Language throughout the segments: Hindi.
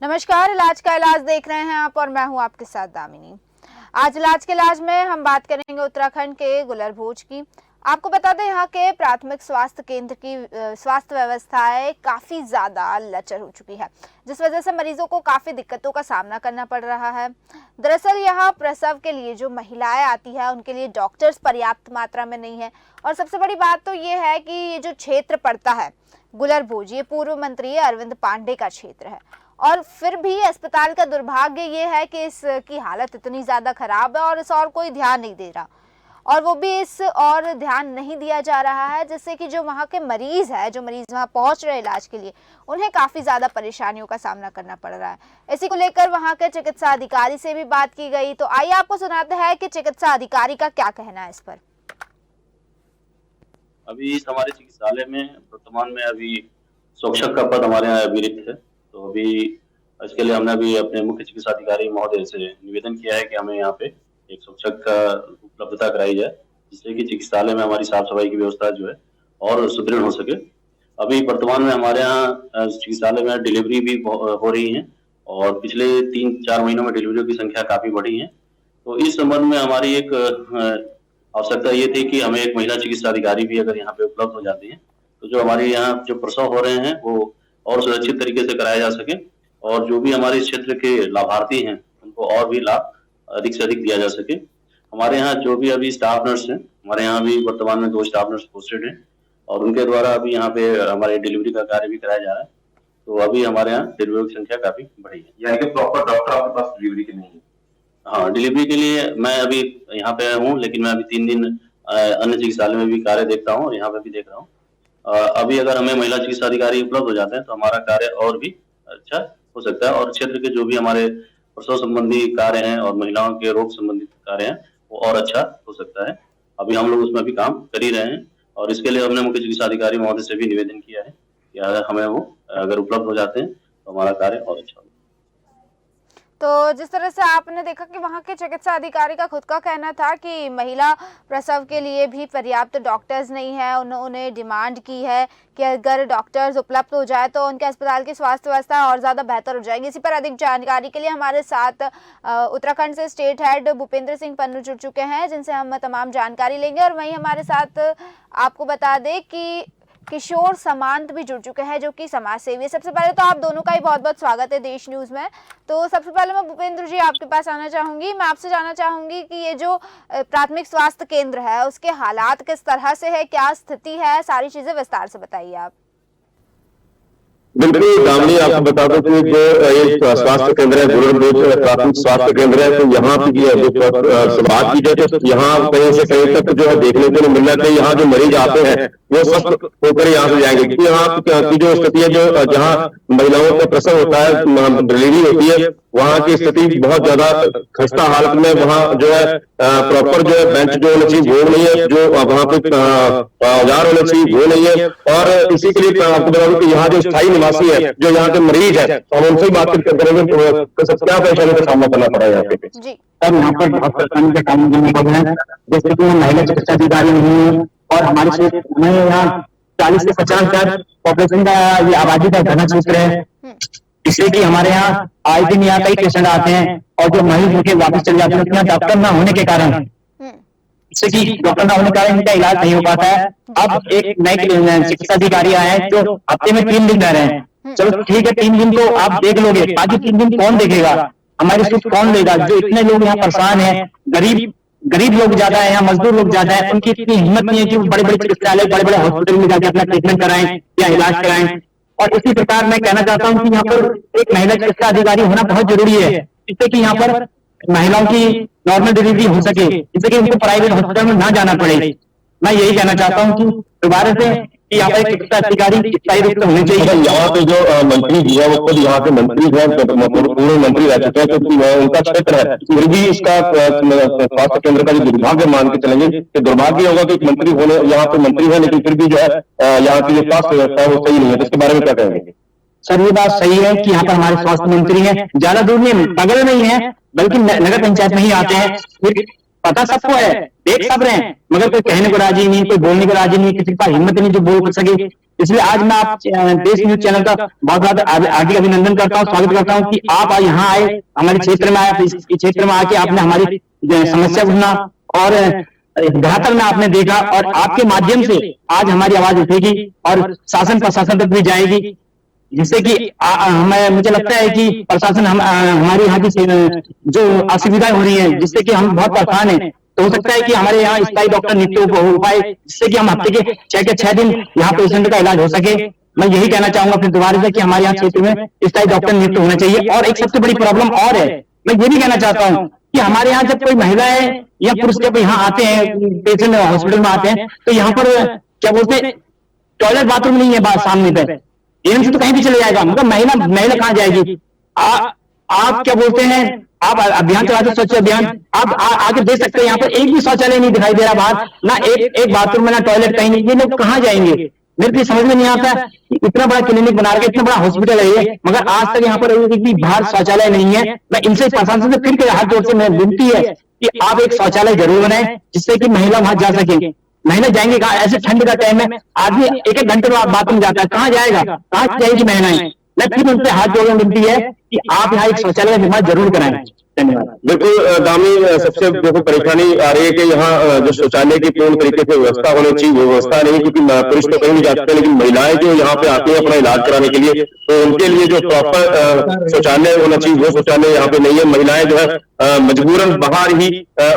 नमस्कार, इलाज का इलाज देख रहे हैं आप और मैं हूं आपके साथ दामिनी। आज इलाज के इलाज में हम बात करेंगे उत्तराखंड के गुलरभोज की। आपको बता दें यहाँ के प्राथमिक स्वास्थ्य केंद्र की स्वास्थ्य व्यवस्थाएं काफ़ी ज़्यादा लचर हो चुकी है, जिस वजह से मरीजों को काफ़ी दिक्कतों का सामना करना पड़ रहा है। दरअसल यहाँ प्रसव के लिए जो महिलाएं आती है उनके लिए डॉक्टर्स पर्याप्त मात्रा में नहीं है। और सबसे बड़ी बात तो ये है कि ये जो क्षेत्र पड़ता है गुलरभोज, ये पूर्व मंत्री अरविंद पांडे का क्षेत्र है। और फिर भी अस्पताल का दुर्भाग्य ये है कि इसकी हालत इतनी ज़्यादा खराब है और इस और कोई ध्यान नहीं दे रहा, और वो भी इस और ध्यान नहीं दिया जा रहा है, जिससे कि जो वहाँ के मरीज है, जो मरीज वहाँ पहुँच रहे इलाज के लिए, उन्हें काफ़ी ज़्यादा परेशानियों का सामना करना पड़ रहा है। इसी को लेकर वहाँ के चिकित्सा अधिकारी से भी बात की गई, तो आइए आपको सुनाते हैं कि चिकित्सा अधिकारी का क्या कहना है इस पर। अभी इस हमारे चिकित्सालय में वर्तमान में अभी सूचक का पद हमारे यहाँ अभिरिक्त है। तो अभी इसके लिए हमने अभी अपने मुख्य चिकित्सा अधिकारी महोदय से निवेदन किया है कि हमें यहाँ पे एक सूचक का उपलब्धता कराई जाए, जिससे कि चिकित्सालय में हमारी साफ सफाई की व्यवस्था जो है और सुदृढ़ हो सके। अभी वर्तमान में हमारे यहाँ चिकित्सालय में डिलीवरी भी हो रही है और पिछले 3-4 महीनों में डिलीवरियों की संख्या काफी बढ़ी है। तो इस संबंध में हमारी एक आवश्यकता ये थी कि हमें एक महिला चिकित्सा अधिकारी भी अगर यहाँ पे उपलब्ध हो जाती है, तो जो हमारे यहाँ जो प्रसव हो रहे हैं वो और सुरक्षित तरीके से कराया जा सके, और जो भी हमारे क्षेत्र के लाभार्थी हैं उनको और भी लाभ अधिक से अधिक दिया जा सके। हमारे यहाँ जो भी अभी स्टाफ नर्स हैं, हमारे यहाँ भी वर्तमान में 2 स्टाफ नर्स पोस्टेड हैं और उनके द्वारा अभी यहाँ पे हमारे डिलीवरी का कार्य भी कराया जा रहा है। तो अभी हमारे यहाँ डिलीवरी की संख्या काफी बढ़ी है। यानी कि प्रॉपर डॉक्टर आपके पास डिलीवरी के नहीं है? हाँ, डिलीवरी के लिए मैं अभी यहाँ पे हूँ, लेकिन मैं अभी 3 दिन अन्य चिकित्सालय में भी कार्य देखता हूँ और यहाँ पे भी देख रहा हूँ। अभी अगर हमें महिला चिकित्सा अधिकारी उपलब्ध हो जाते हैं तो हमारा कार्य और भी अच्छा हो सकता है, और क्षेत्र के जो भी हमारे प्रसव संबंधी कार्य हैं और महिलाओं के रोग संबंधित कार्य हैं वो और अच्छा हो सकता है। अभी हम लोग उसमें भी काम कर ही रहे हैं और इसके लिए हमने मुख्य चिकित्सा अधिकारी महोदय से भी निवेदन किया है कि अगर हमें वो अगर उपलब्ध हो जाते हैं तो हमारा कार्य और अच्छा होगा। तो जिस तरह से आपने देखा कि वहाँ के चिकित्सा अधिकारी का खुद का कहना था कि महिला प्रसव के लिए भी पर्याप्त डॉक्टर्स नहीं है। उन्होंने डिमांड की है कि अगर डॉक्टर्स उपलब्ध हो जाए तो उनके अस्पताल की स्वास्थ्य व्यवस्था और ज़्यादा बेहतर हो जाएगी। इसी पर अधिक जानकारी के लिए हमारे साथ उत्तराखंड से स्टेट हेड भूपेंद्र सिंह पन्नू जुड़ चुके हैं, जिनसे हम तमाम जानकारी लेंगे। और वहीं हमारे साथ आपको बता दें कि किशोर समांत भी जुड़ चुके हैं, जो कि समाज सेवी है। सबसे पहले तो आप दोनों का ही बहुत बहुत स्वागत है देश न्यूज़ में। तो सबसे पहले मैं भूपेंद्र जी आपके पास आना चाहूँगी। मैं आपसे जानना चाहूँगी कि ये जो प्राथमिक स्वास्थ्य केंद्र है उसके हालात किस तरह से है, क्या स्थिति है, सारी चीज़ें विस्तार से बताइए आप। बिल्कुल दामिनी, आपको बता दो कि जो ये स्वास्थ्य केंद्र है गुलरभोज प्राथमिक स्वास्थ्य केंद्र है, तो यहाँ की जो बात की जाए तो यहाँ कहीं से कहीं तक जो है देखने को नहीं मिल रहा है। यहाँ जो मरीज आते हैं वो स्वस्थ होकर यहाँ से जाएंगे, क्योंकि यहाँ की जो स्थिति है, जो जहाँ महिलाओं का प्रसव होता है, डिलीवरी होती है, वहाँ की स्थिति बहुत ज्यादा खस्ता हालत में। वहाँ जो है प्रॉपर जो है बेंच जो होना चाहिए वो नहीं है, जो वहाँ पे औजार होना चाहिए वो नहीं है। और इसी के लिए आपको बता दूं कि यहाँ जो स्थायी निवासी है, जो यहाँ के मरीज है, हम उनसे बात करेंगे क्या परेशानी का सामना करना पड़ा है यहाँ पे। सर, यहाँ पर बहुत परेशानी का सामना करना पड़ रहा है, जैसे कि महिला चिकित्सा अधिकारी नहीं है और हमारे क्षेत्र में यहाँ 40 से 50 हजार पॉपुलेशन का ये आबादी का घना क्षेत्र है, इसलिए कि हमारे यहाँ आए दिन यहाँ कई पेशेंट आते हैं और जो मरीज होकर वापस चले जाते हैं, यहाँ डॉक्टर न होने के कारण, इससे कि डॉक्टर न होने के कारण इनका इलाज नहीं हो पाता है। अब एक नए चिकित्सा अधिकारी आए हैं जो हफ्ते में 3 दिन रह रहे हैं। चलो ठीक है, 3 दिन तो आप देख लोगे, बाकी 3 दिन कौन देखेगा, हमारी सुख कौन लेगा? जो इतने लोग यहाँ परेशान है, गरीब लोग ज्यादा है, यहाँ मजदूर लोग ज्यादा है, उनकी इतनी हिम्मत नहीं है कि वो बड़े बड़े चिकित्सालय, बड़े बड़े हॉस्पिटल में जाकर अपना ट्रीटमेंट कराएं या इलाज कराएं। और इसी प्रकार मैं कहना चाहता हूँ कि यहाँ पर एक महिला चिकित्सा अधिकारी होना बहुत जरूरी है, जिससे कि यहाँ पर महिलाओं की नॉर्मल डिलीवरी हो सके, जिससे कि उनको प्राइवेट हॉस्पिटल में ना जाना पड़े। मैं यही कहना चाहता हूँ कि दोबारा से कि यहाँ पर चिकित्सा अधिकारी स्थायी रूप से होने चाहिए। यहाँ पे जो मंत्री जी है वो खुद यहाँ के मंत्री है, पूर्व मंत्री रह चुके हैं, क्योंकि उनका क्षेत्र है, फिर भी इसका स्वास्थ्य केंद्र का जो दुर्भाग्य मान के चलेंगे कि दुर्भाग्य होगा कि मंत्री होने यहाँ पे मंत्री है, लेकिन फिर भी जो है यहाँ की जो स्वास्थ्य व्यवस्था है वो सही नहीं है। इसके बारे में क्या कहेंगे? सर, ये बात सही है कि यहाँ पर हमारे स्वास्थ्य मंत्री हैं, ज्यादा दूर नहीं, बगल में ही है, बल्कि नगर पंचायत में ही आते हैं। फिर पता सबको है, देख सब रहे हैं, मगर कोई कहने को राजी नहीं, कोई बोलने को राजी नहीं, किसी के पास हिम्मत नहीं जो बोल सके। इसलिए आज मैं आप देश न्यूज चैनल का बहुत बहुत आगे अभिनंदन करता हूँ, स्वागत करता हूँ कि आप यहाँ आए, हमारे क्षेत्र में आए, इस क्षेत्र में आके आपने हमारी समस्या सुना और बेहतर में आपने देखा, और आपके माध्यम से आज हमारी आवाज उठेगी और शासन प्रशासन तक भी जाएगी, जिससे कि हमें मुझे लगता है कि प्रशासन हमारी यहाँ की जो असुविधाएं हो रही है, जिससे कि हम बहुत परेशान हैं, तो हो सकता है कि हमारे यहाँ स्थायी डॉक्टर नियुक्त हो पाए, जिससे कि हम हफ्ते के 6 दिन यहाँ पेशेंट का इलाज हो सके। मैं यही कहना चाहूंगा फिर दोबारा से कि हमारे यहाँ क्षेत्र में स्थायी डॉक्टर नियुक्त होना चाहिए। और एक सबसे बड़ी प्रॉब्लम और है, मैं ये भी कहना चाहता हूँ कि हमारे यहाँ जब कोई महिलाएं या पुरुष जब यहाँ आते हैं, पेशेंट हॉस्पिटल में आते हैं, तो यहाँ पर क्या बोलते हैं, टॉयलेट बाथरूम नहीं है बात सामने पे, एम्स तो कहीं भी चले जाएगा, मगर महिला कहाँ जाएगी? आप क्या बोलते हैं, आप अभियान चलाते स्वच्छ अभियान, आप आके देख सकते हैं यहाँ पर एक भी शौचालय नहीं दिखाई दे रहा बाहर, ना एक बाथरूम में, ना टॉयलेट, कहीं नहीं। ये लोग कहाँ जाएंगे? मेरे को समझ में नहीं आता कि इतना बड़ा क्लिनिक बना रहे, इतना बड़ा हॉस्पिटल है ये, मगर आज तक यहाँ पर एक भी बाहर शौचालय नहीं है। मैं इनसे प्रशासन से फिर हाथ जोड़ से मैं विनती है कि आप एक शौचालय जरूर बनाए, जिससे कि महिला वहां जा सके। महिला जाएंगे कहाँ? ऐसे ठंड का टाइम है, आदमी एक घंटे में बाथरूम जाता है, कहाँ जाएगा? कहाँ जाएगी महिलाएं? मैं फिर उनसे हाथ जोड़कर विनती है कि आप यहाँ एक शौचालय का निर्माण जरूर कराएं। धन्यवाद। बिल्कुल दामी, सबसे देखो परेशानी आ रही है कि यहाँ जो शौचालय की पूर्ण तरीके से व्यवस्था होनी चाहिए, वो व्यवस्था नहीं, क्योंकि पुरुष तो कहीं नहीं जाते, लेकिन महिलाएं जो यहाँ पे आती हैं अपना इलाज कराने के लिए, तो उनके लिए जो प्रॉपर शौचालय होना चाहिए वो शौचालय यहाँ पे नहीं है। महिलाएं जो है मजबूरन बाहर ही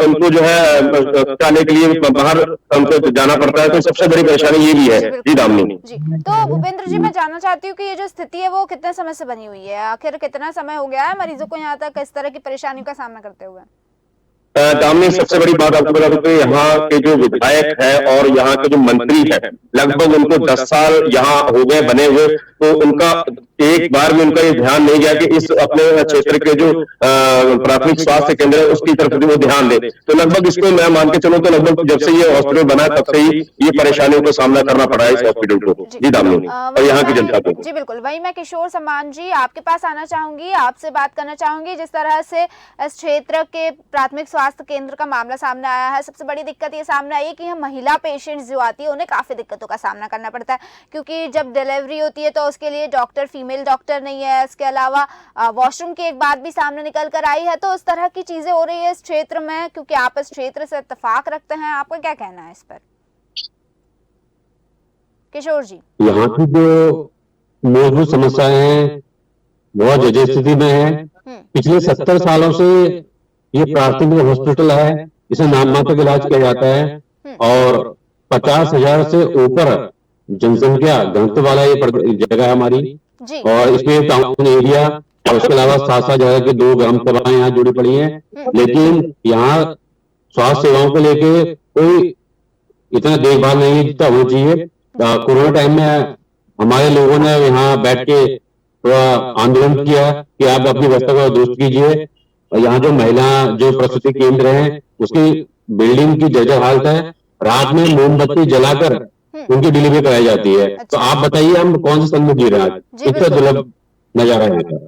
उनको जो है कराने के लिए बाहर उनको जाना पड़ता है, तो सबसे बड़ी परेशानी ये भी है। जी दामिनी जी, तो भूपेंद्र जी, मैं जानना चाहती हूँ कि ये जो स्थिति है वो कितने समय से बनी हुई है? आखिर कितना समय हो गया है मरीजों को यहाँ तक इस तरह की परेशानियों का सामना करते हुए? दामिनी, सबसे बड़ी बात आपको बता दूं कि यहाँ के जो विधायक है और यहाँ के जो मंत्री है, लगभग उनको 10 साल यहाँ हो गए बने हुए, तो उनका एक बार भी उनका ये ध्यान नहीं गया कि इस अपने क्षेत्र के जो प्राथमिक स्वास्थ्य केंद्र है उसकी तरफ भी वो ध्यान दे। तो लगभग इसको मैं मान के चलूं तो लगभग जब से ये हॉस्पिटल बना तब से ही ये परेशानियों का सामना करना पड़ा है इस हॉस्पिटल को। जी दामिनी, और यहाँ की जनता को। जी बिल्कुल, वही मैं किशोर सम्मान जी आपके पास आना चाहूंगी, आपसे बात करना चाहूंगी। जिस तरह से इस क्षेत्र के प्राथमिक स्वास्थ्य केंद्र का मामला सामने आया है, सबसे बड़ी दिक्कत ये सामने आई है कि महिला पेशेंट्स जो आती है उन्हें काफी दिक्कतों का सामना करना पड़ता है, क्योंकि जब डिलीवरी होती है तो उसके लिए डॉक्टर, फीमेल डॉक्टर नहीं है। इसके अलावा वॉशरूम की एक बात भी सामने निकल कर आई है। तो इस तरह की चीजें हो रही है इस क्षेत्र में, क्योंकि आप इस क्षेत्र से इत्तेफाक रखते हैं, आपका क्या कहना है इस पर किशोर जी? यहाँ की जो मूलभूत समस्याएं हैं बहुत जर्जर स्थिति में है। पिछले 70 सालों से ये प्राथमिक हॉस्पिटल है, इसे नाम मात्र इलाज किया जाता है और 50,000 से ऊपर जनसंख्या घनत्व वाला ये जगह है हमारी, और इसमें टाउन एरिया और उसके अलावा 7-7 जगह की 2 ग्राम सभाएं यहाँ जुड़ी पड़ी हैं। लेकिन यहाँ स्वास्थ्य सेवाओं को लेके कोई इतना देखभाल नहीं है जितना होना चाहिए। कोरोना टाइम में हमारे लोगों ने यहाँ बैठ के थोड़ा आंदोलन किया कि आप अपनी व्यवस्था को दुरुस्त कीजिए। और यहाँ जो महिला जो प्रसूति केंद्र है उसकी बिल्डिंग की जर्जर हालत है, रात में मोमबत्ती जलाकर उनकी डिलीवरी कराई जाती है। तो आप बताइए हम कौन से सन्मुख जी रहे हैं? इतना दुर्लभ नजारा है।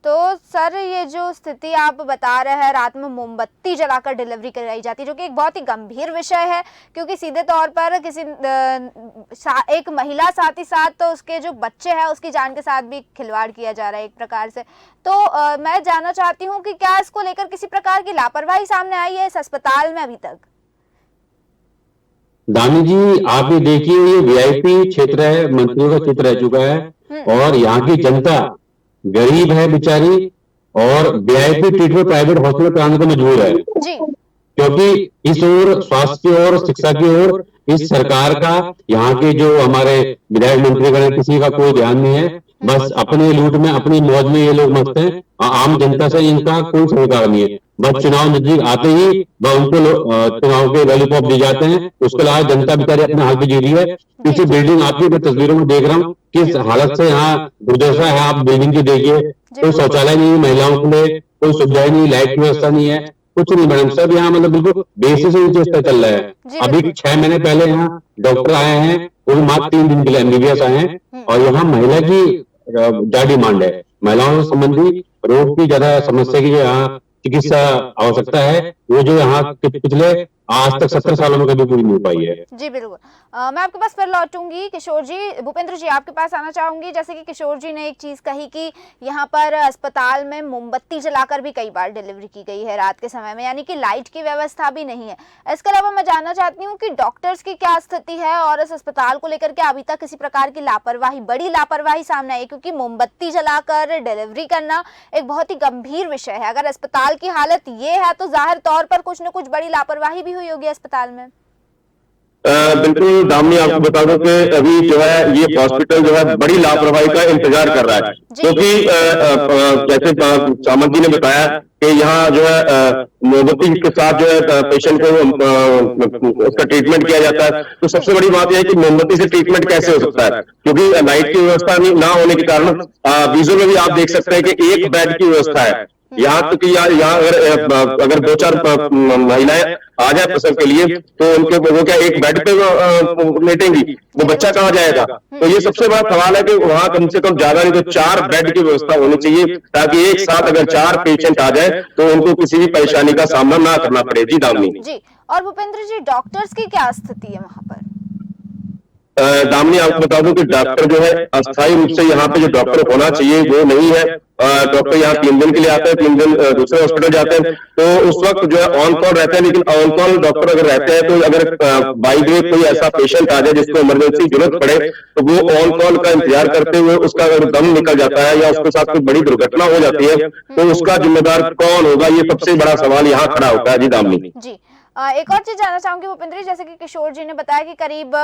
तो सर, ये जो स्थिति आप बता रहे हैं, रात में मोमबत्ती जलाकर डिलीवरी कराई जाती है, जो कि एक बहुत ही गंभीर विषय है, क्योंकि सीधे तौर पर किसी एक महिला साथ ही साथ तो उसके जो बच्चे हैं उसकी जान के साथ भी खिलवाड़ किया जा रहा है एक प्रकार से। तो मैं जानना चाहती हूँ कि क्या इसको लेकर किसी प्रकार की लापरवाही सामने आई है इस अस्पताल में अभी तक? दानी जी, आप ये देखिए, ये VIP क्षेत्र है, मंत्रियों का क्षेत्र रह चुका है और यहाँ की जनता गरीब है बेचारी और VIP ट्रीटमेंट प्राइवेट हॉस्पिटल कराने को मजबूर है जी। क्योंकि इस ओर स्वास्थ्य और शिक्षा की ओर इस सरकार का, यहाँ के जो हमारे विधायक मंत्रीगण किसी का कोई ध्यान नहीं है। बस अपने लूट में, अपनी मौज में ये लोग मस्त हैं। आम जनता से इनका कोई सरोकार नहीं है। बस चुनाव नजदीक आते ही उनको चुनाव के लॉलीपॉप दिए जाते हैं। उसके अलावा जनता बेचारी अपने हाथ में जी रही है। पीछे बिल्डिंग आपकी मैं तस्वीरों में देख रहा हूँ किस हालत से यहाँ दुर्दशा है। आप बिल्डिंग की देखिए, कोई शौचालय नहीं है महिलाओं के लिए, कोई सुविधाएं नहीं, लाइट की व्यवस्था नहीं है, कुछ नहीं मैडम। सब यहाँ मतलब बिल्कुल बेसिस से नीचे स्तर चल रहा है। अभी 6 महीने पहले यहाँ डॉक्टर आए हैं, वो मात्र 3 दिन के लिए MBBS आए हैं और यहाँ महिला की ज्यादा डिमांड है। महिलाओं से संबंधी रोग की ज्यादा समस्या की यहाँ चिकित्सा आवश्यकता है, वो जो यहाँ के पिछले आज तक 70 सालों में कभी पूरी नहीं हो पाई है। जी बिल्कुल। मैं आपके पास फिर लौटूंगी किशोर जी। भूपेंद्र जी आपके पास आना चाहूंगी। जैसे कि किशोर जी ने एक चीज कही कि यहाँ पर अस्पताल में मोमबत्ती जलाकर भी कई बार डिलीवरी की गई है रात के समय में, यानी कि लाइट की व्यवस्था भी नहीं है। इसके अलावा मैं जानना चाहती हूँ कि डॉक्टर्स की क्या स्थिति है और इस अस्पताल को लेकर के अभी तक किसी प्रकार की लापरवाही, बड़ी लापरवाही सामने आई, क्योंकि मोमबत्ती जलाकर डिलीवरी करना एक बहुत ही गंभीर विषय है। अगर अस्पताल की हालत ये है तो जाहिर तौर पर कुछ न कुछ बड़ी लापरवाही भी हुई होगी अस्पताल में। बिल्कुल दामिनी, आपको बता दूं कि अभी जो है ये हॉस्पिटल जो है बड़ी लापरवाही का इंतजार कर रहा है, क्योंकि जैसे सामंत जी ने बताया कि यहाँ जो है मोमबत्ती के साथ जो है पेशेंट को उसका ट्रीटमेंट किया जाता है। तो सबसे बड़ी बात यह है कि मोमबत्ती से ट्रीटमेंट कैसे हो सकता है, क्योंकि लाइट की व्यवस्था ना होने के कारण विजुअल में भी आप देख सकते हैं कि एक बेड की व्यवस्था है। यहाँ तक कि यहाँ अगर 2-4 महिलाएं आ जाए प्रसव के लिए तो उनके वो क्या एक बेड पे लेटेंगी, वो बच्चा कहाँ जाएगा। तो ये सबसे बड़ा सवाल है कि वहाँ कम से कम ज्यादा नहीं तो 4 बेड की व्यवस्था होनी चाहिए, ताकि एक साथ अगर 4 पेशेंट आ जाए तो उनको किसी भी परेशानी का सामना ना करना पड़े। जी दामिनी जी। और भूपेंद्र जी डॉक्टर्स की क्या स्थिति है वहाँ पर? दामिनी, आपको बता दूं कि डॉक्टर जो है अस्थायी रूप से यहाँ पे जो डॉक्टर होना चाहिए वो नहीं है। डॉक्टर यहाँ 3 दिन के लिए आते हैं, 3 दिन दूसरे हॉस्पिटल जाते हैं, तो उस वक्त जो है ऑन कॉल रहते हैं। लेकिन ऑन कॉल डॉक्टर अगर रहते हैं तो अगर बाई द वे कोई ऐसा पेशेंट आ जाए जिसको इमरजेंसी जरूरत पड़े तो वो ऑन कॉल का इंतजार करते हुए उसका अगर दम निकल जाता है या उसके साथ कोई बड़ी दुर्घटना हो जाती है तो उसका जिम्मेदार कौन होगा, ये सबसे बड़ा सवाल यहाँ खड़ा होता है। जी दामिनी जी। एक और चीज जानना चाहूंगी भूपेंद्र जी, जैसे कि किशोर जी ने बताया कि करीब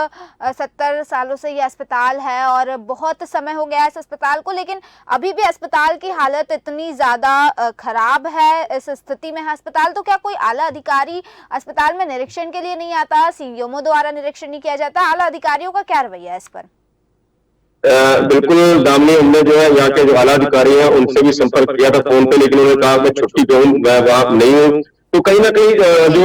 70 सालों से ये अस्पताल है और बहुत समय हो गया है इस अस्पताल को, लेकिन अभी भी अस्पताल की हालत इतनी ज्यादा खराब है, इस स्थिति में है अस्पताल, तो क्या कोई आला अधिकारी अस्पताल में निरीक्षण के लिए नहीं आता? सीएमओ द्वारा निरीक्षण नहीं किया जाता? आला अधिकारियों का क्या रवैया है इस पर? बिल्कुल दामिनी, हमने जो है यहाँ के जो आला अधिकारी हैं उनसे भी संपर्क किया था फोन पे, लेकिन उन्होंने कहा मैं छुट्टी पे हूँ, मैं वहाँ नहीं हूँ। तो कहीं ना कहीं जो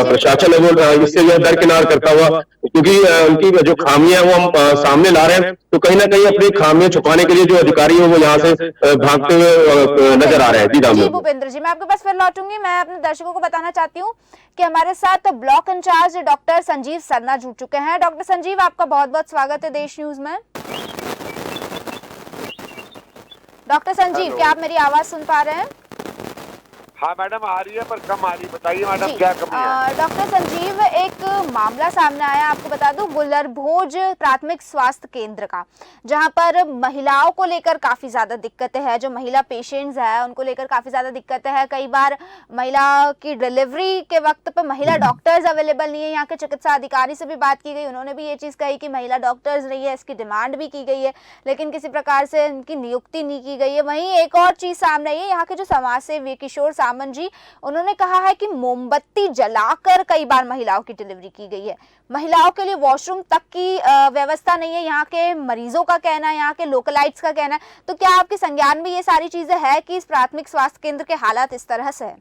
प्रशासन है वो इससे जो दरकिनार करता हुआ, क्योंकि उनकी जो खामियां वो हम सामने ला रहे हैं, तो कहीं ना कहीं अपनी खामियां छुपाने के लिए जो अधिकारी है वो यहाँ से भागते हुए नजर आ रहे हैं। जी भूपेंद्र जी, मैं आपके पास फिर लौटूंगी। मैं अपने दर्शकों को बताना चाहती हूँ कि हमारे साथ block incharge doctor Sanjeev Sarna जुड़ चुके हैं। डॉक्टर संजीव, आपका बहुत बहुत स्वागत है देश न्यूज में। डॉक्टर संजीव, क्या आप मेरी आवाज सुन पा रहे हैं? हाँ मैडम, आ रही है पर कम आ रही। बताइए मैडम क्या कमी है? डॉक्टर संजीव, एक मामला सामने आया, आपको बता दूं, गुलरभोज प्राथमिक स्वास्थ्य केंद्र का, जहां पर महिलाओं को लेकर काफी ज्यादा दिक्कतें हैं। जो महिला पेशेंट्स है उनको लेकर काफी ज्यादा दिक्कतें हैं। कई बार महिला की डिलीवरी के वक्त पर महिला डॉक्टर्स अवेलेबल नहीं है। यहाँ के चिकित्सा अधिकारी से भी बात की गई, उन्होंने भी ये चीज कही कि महिला डॉक्टर्स नहीं है, इसकी डिमांड भी की गई है, लेकिन किसी प्रकार से इनकी नियुक्ति नहीं की गई है। वहीं एक और चीज सामने आई है, यहाँ के जो समाज सेवी किशोर सामंत जी, उन्होंने कहा है कि मोमबत्ती जलाकर कई बार महिलाओं की डिलीवरी की गई है। महिलाओं के लिए वॉशरूम तक की व्यवस्था नहीं है, यहाँ के मरीजों का कहना है, यहाँ के लोकलाइट्स का कहना है। तो क्या आपके संज्ञान में ये सारी चीजें है कि इस प्राथमिक स्वास्थ्य केंद्र के हालात इस तरह से है?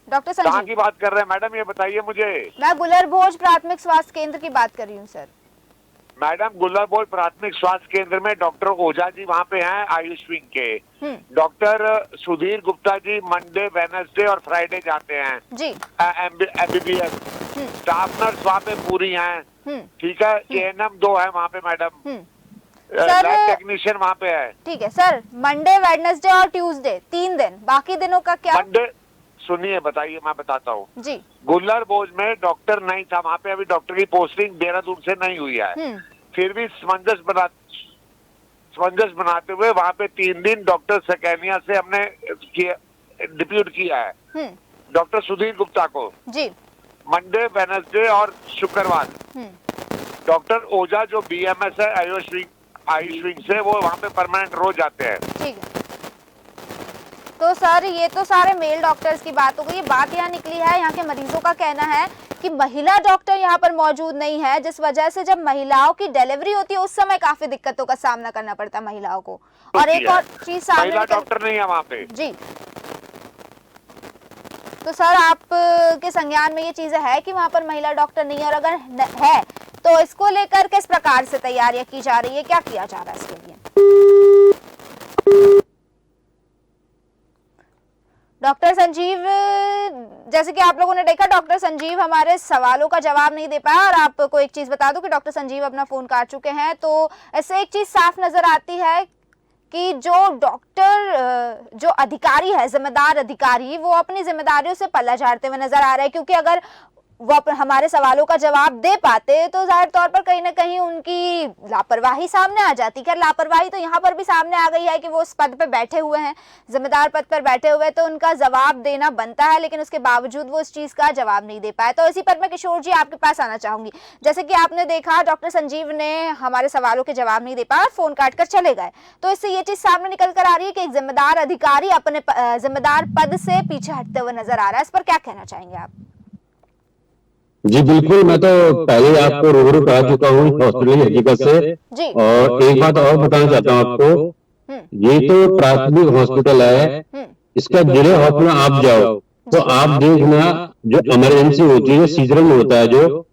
डॉक्टर संजीव, कहाँ की बात कर रहे हैं मैडम, ये बताइए मुझे। मैं गुलरभोज प्राथमिक स्वास्थ्य केंद्र की बात कर रही हूँ सर। मैडम, गुलरभोज प्राथमिक स्वास्थ्य केंद्र में डॉक्टर ओझा जी वहाँ पे हैं आयुष विंग के। Doctor Sudhir Gupta ji Monday, Wednesday और फ्राइडे जाते हैं जी, एमबीबीएस। स्टाफ नर्स वहाँ पे पूरी हैं, ठीक है। एएनएम 2 है वहाँ पे मैडम, लैब टेक्नीशियन वहाँ पे है। ठीक है सर, मंडे, वेडनेसडे और ट्यूसडे 3 दिन, बाकी दिनों का क्या? मंडे, सुनिए बताइए, मैं बताता हूँ जी। गुलरभोज में डॉक्टर नहीं था, वहाँ पे अभी डॉक्टर की पोस्टिंग देहरादून से नहीं हुई है। फिर भी समंजस बनाते हुए वहाँ पे 3 दिन डॉक्टर सकैनिया से हमने डिप्यूट किया है डॉक्टर सुधीर गुप्ता को जी, मंडे, वेडनेसडे और शुक्रवार। डॉक्टर ओझा जो बीएमएस है आयुष विंग से, वो वहाँ पे परमानेंट रोज जाते हैं। ठीक है। तो सर, ये तो सारे मेल डॉक्टर्स की बात हो गई। बात यहाँ निकली है, यहाँ के मरीजों का कहना है कि महिला डॉक्टर यहाँ पर मौजूद नहीं है, जिस वजह से जब महिलाओं की डिलीवरी होती है उस समय काफी दिक्कतों का सामना करना पड़ता है महिलाओं को। और एक और चीज सामने, महिला डॉक्टर नहीं है वहाँ पे जी। तो सर, आप के संज्ञान में ये चीजें है कि वहाँ पर महिला डॉक्टर नहीं है, और अगर है तो इसको लेकर किस प्रकार से तैयारियां की जा रही है, क्या किया जा रहा है इसके लिए? डॉक्टर संजीव, जैसे कि आप लोगों ने देखा, डॉक्टर संजीव हमारे सवालों का जवाब नहीं दे पाया। और आपको एक चीज बता दूं कि डॉक्टर संजीव अपना फोन काट चुके हैं। तो ऐसे एक चीज साफ नजर आती है कि जो डॉक्टर, जो अधिकारी है, जिम्मेदार अधिकारी, वो अपनी जिम्मेदारियों से पल्ला झाड़ते हुए नजर आ रहे हैं। क्योंकि अगर वो हमारे सवालों का जवाब दे पाते तो जाहिर तौर पर कहीं ना कहीं उनकी लापरवाही सामने आ जाती। खैर, लापरवाही तो यहाँ पर भी सामने आ गई है कि वो उस पद पर बैठे हुए हैं, जिम्मेदार पद पर बैठे हुए, तो उनका जवाब देना बनता है, लेकिन उसके बावजूद वो इस चीज का जवाब नहीं दे पाए। तो इसी पर मैं किशोर जी आपके पास आना चाहूंगी। जैसे कि आपने देखा, डॉक्टर संजीव ने हमारे सवालों के जवाब नहीं दे पाया, फोन काट कर चले गए। तो इससे ये चीज सामने निकल कर आ रही है कि एक जिम्मेदार अधिकारी अपने जिम्मेदार पद से पीछे हटते हुए नजर आ रहा है। इस पर क्या कहना चाहेंगे आप? जी बिल्कुल, मैं तो पहले आपको रूबरू करा चुका हूँ हॉस्पिटल की हकीकत से। जी। और एक बात और बताना चाहता हूँ आपको, ये तो प्राथमिक हॉस्पिटल है, इसका जिले हॉस्पिटल आप जाओ तो आप देखना, जो इमरजेंसी होती है, सीजर में होता है, जो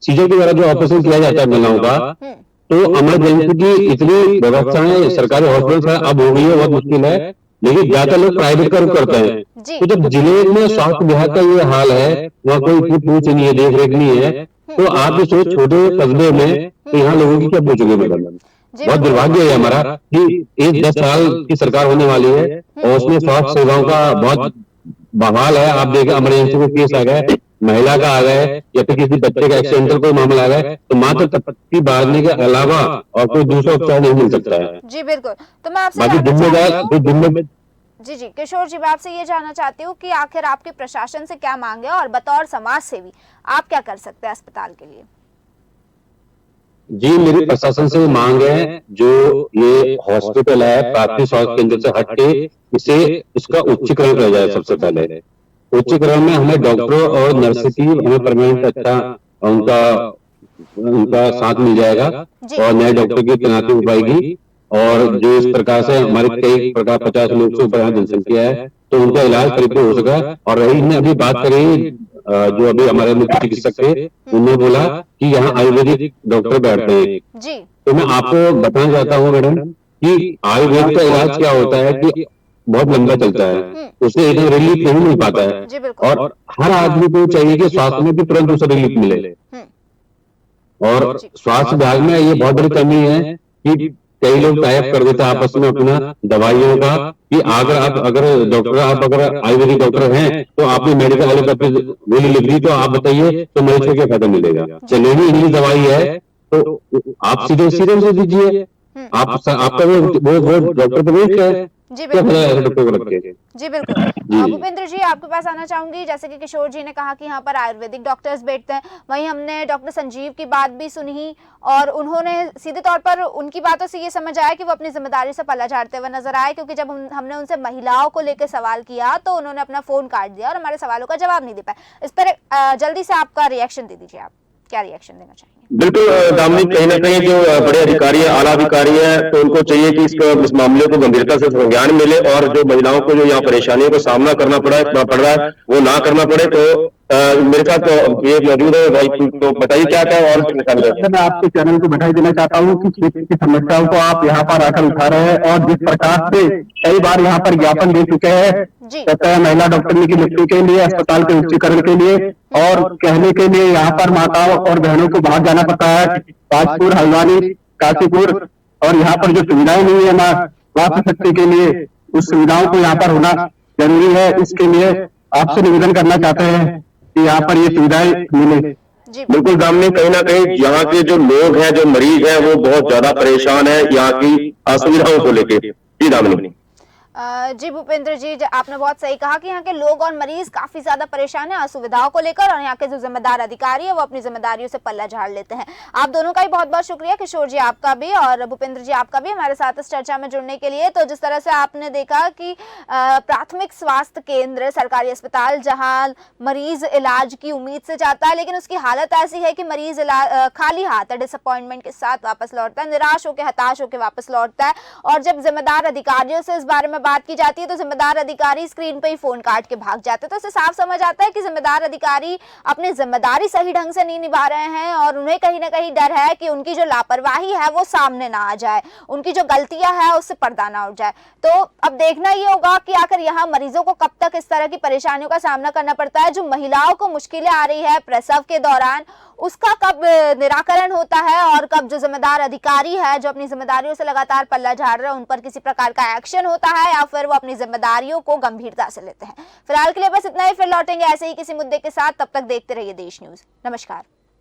सीजर के द्वारा जो ऑपरेशन किया जाता है महिलाओं का, तो इमरजेंसी की इतनी व्यवस्थाएं सरकारी हॉस्पिटल से अब हो गई है, बहुत मुश्किल है, लेकिन ज्यादा लोग प्राइवेट का रुख करते हैं। तो जब जिले में स्वास्थ्य विभाग का ये हाल है, वहाँ कोई पूछ नहीं है, देख रेख नहीं है, तो आप इस छोटे कस्बे में तो यहाँ लोगों की क्या पूछोगे मैडम? बहुत दुर्भाग्य है हमारा कि एक 10 साल की सरकार होने वाली है और उसमें स्वास्थ्य सेवाओं का बहुत बहाल है। आप देखें, इमरजेंसी में केस आ गए, महिला का आ गए, या फिर किसी बच्चे का एक्सीडेंटल कोई मामला आ गए, तो मात्र तपत्ती बांधने के अलावा और कोई दूसरा उपचार नहीं मिल सकता है। जी बिल्कुल। तो मैं आपसे बाकी जिम्मेदार जी किशोर जी, मैं आपसे ये जानना चाहती हूँ कि आखिर आपके प्रशासन से क्या मांगे और बतौर समाज सेवी आप क्या कर सकते हैं अस्पताल के लिए? जी, मेरी प्रशासन से मांग है, जो ये हॉस्पिटल है प्राथमिक स्वास्थ्य केंद्र से हटके इसे इसका उच्चीकरण किया जाए। सबसे पहले उच्चीकरण में हमें डॉक्टरों और नर्स की हमें परमानेंट अच्छा उनका साथ मिल जाएगा और नए डॉक्टर की तैनाती हो पाएगी। और जो इस प्रकार से हमारे कई प्रकार 50 लोग से ऊपर यहाँ जनसंख्या है, तो उनका इलाज करीब हो सका। और रही ने अभी बात करी, जो अभी हमारे मुख्य चिकित्सक थे, उन्होंने बोला कि यहाँ आयुर्वेदिक डॉक्टर बैठते हैं। जी। तो मैं आपको बताना चाहता हूँ मैडम कि आयुर्वेद का इलाज क्या होता है कि बहुत लंबा चलता है, उससे एकदम रिलीफ नहीं मिल पाता है। और हर आदमी को चाहिए कि स्वास्थ्य में भी तुरंत उसे रिलीफ मिले। और स्वास्थ्य विभाग में ये बहुत बड़ी कमी है कि कई लोग टाइप कर देते हैं आपस में अपना दवाइयों का, कि अगर आयुर्वेदिक डॉक्टर हैं तो आपने मेडिकल वाले पर गोली लिख दी, तो आप बताइए तो मरीज को क्या फायदा मिलेगा? चलिए भी इंग्लिश दवाई है तो आप सीधे से दीजिए। आपका वो डॉक्टर तो वेस्ट है। जी बिल्कुल। जी बिल्कुल। जी। भूपेंद्र जी, आपके पास आना चाहूंगी। जैसे कि किशोर जी ने कहा कि यहाँ पर आयुर्वेदिक डॉक्टर्स बैठते हैं, वहीं हमने डॉक्टर संजीव की बात भी सुनी और उन्होंने सीधे तौर पर उनकी बातों से ये समझ आया कि वो अपनी जिम्मेदारी से पल्ला झाड़ते हुए नजर आए। क्योंकि जब हमने उनसे महिलाओं को लेकर सवाल किया तो उन्होंने अपना फोन काट दिया और हमारे सवालों का जवाब नहीं दे पाए। इस पर जल्दी से आपका रिएक्शन दे दीजिए। आप क्या रिएक्शन देना चाहेंगे? बिल्कुल दामिनी, कहीं ना कहीं जो बड़े अधिकारी है, आला अधिकारी है, तो उनको चाहिए कि इस मामले को गंभीरता से संज्ञान मिले और जो महिलाओं को जो यहाँ परेशानियों का सामना करना पड़ रहा है वो ना करना पड़े। तो मेरे साथ तो ये मौजूद है भाई, तो बताइए क्या क्या और मैं आपके चैनल को बधाई देना चाहता हूँ कि क्षेत्र की समस्याओं को आप यहाँ पर आकर उठा रहे हैं और जिस प्रकार से कई बार यहाँ पर ज्ञापन दे चुके हैं, कहते हैं महिला डॉक्टर की नियुक्ति के लिए, अस्पताल के उच्चीकरण के लिए और कहने के लिए यहाँ पर माताओं और बहनों को बाहर जाना पड़ता है, ताजपुर, हल्द्वानी, काशीपुर, और यहाँ पर जो सुविधाएं नहीं है ना स्वास्थ्य शक्ति के लिए, उस सुविधाओं को यहाँ पर होना जरूरी है। इसके लिए आपसे निवेदन करना चाहते हैं कि यहाँ पर ये सुविधाएं मिले। बिल्कुल दामिनी, कहीं ना कहीं यहाँ के जो लोग हैं, जो मरीज हैं, वो बहुत ज्यादा परेशान है यहाँ की असुविधाओं को लेके। जी दामिनी। जी भूपेंद्र जी, आपने बहुत सही कहा कि यहाँ के लोग और मरीज काफी ज्यादा परेशान है असुविधाओं को लेकर, और यहाँ के जो जिम्मेदार अधिकारी है वो अपनी जिम्मेदारियों से पल्ला झाड़ लेते हैं। आप दोनों का ही बहुत बहुत शुक्रिया, किशोर जी आपका भी और भूपेंद्र जी आपका भी, हमारे साथ इस चर्चा में जुड़ने के लिए। तो जिस तरह से आपने देखा कि प्राथमिक स्वास्थ्य केंद्र, सरकारी अस्पताल, जहाँ मरीज इलाज की उम्मीद से जाता है, लेकिन उसकी हालत ऐसी है कि मरीज खाली हाथ, डिसअपॉइंटमेंट के साथ वापस लौटता है, निराश होकर, हताश होकर वापस लौटता है। और जब जिम्मेदार अधिकारियों से इस बारे में बात की जाती है तो जिम्मेदार अधिकारी स्क्रीन पे ही फोन काट के भाग जाते हैं। तो इससे साफ समझ आता है कि जिम्मेदार अधिकारी अपनी जिम्मेदारी सही ढंग से नहीं निभा रहे हैं और उन्हें कहीं ना कहीं डर है कि उनकी जो लापरवाही है वो सामने ना आ जाए, उनकी जो गलतियां है उससे पर्दा ना उठ जाए। तो अब देखना ये होगा कि आखिर यहाँ मरीजों को कब तक इस तरह की परेशानियों का सामना करना पड़ता है। जो महिलाओं को मुश्किलें आ रही है प्रसव के दौरान, उसका कब निराकरण होता है और कब जो जिम्मेदार अधिकारी है जो अपनी जिम्मेदारियों से लगातार पल्ला झाड़ रहे हैं उन पर किसी प्रकार का एक्शन होता है या फिर वो अपनी जिम्मेदारियों को गंभीरता से लेते हैं। फिलहाल के लिए बस इतना ही, फिर लौटेंगे ऐसे ही किसी मुद्दे के साथ। तब तक देखते रहिए देश न्यूज। नमस्कार।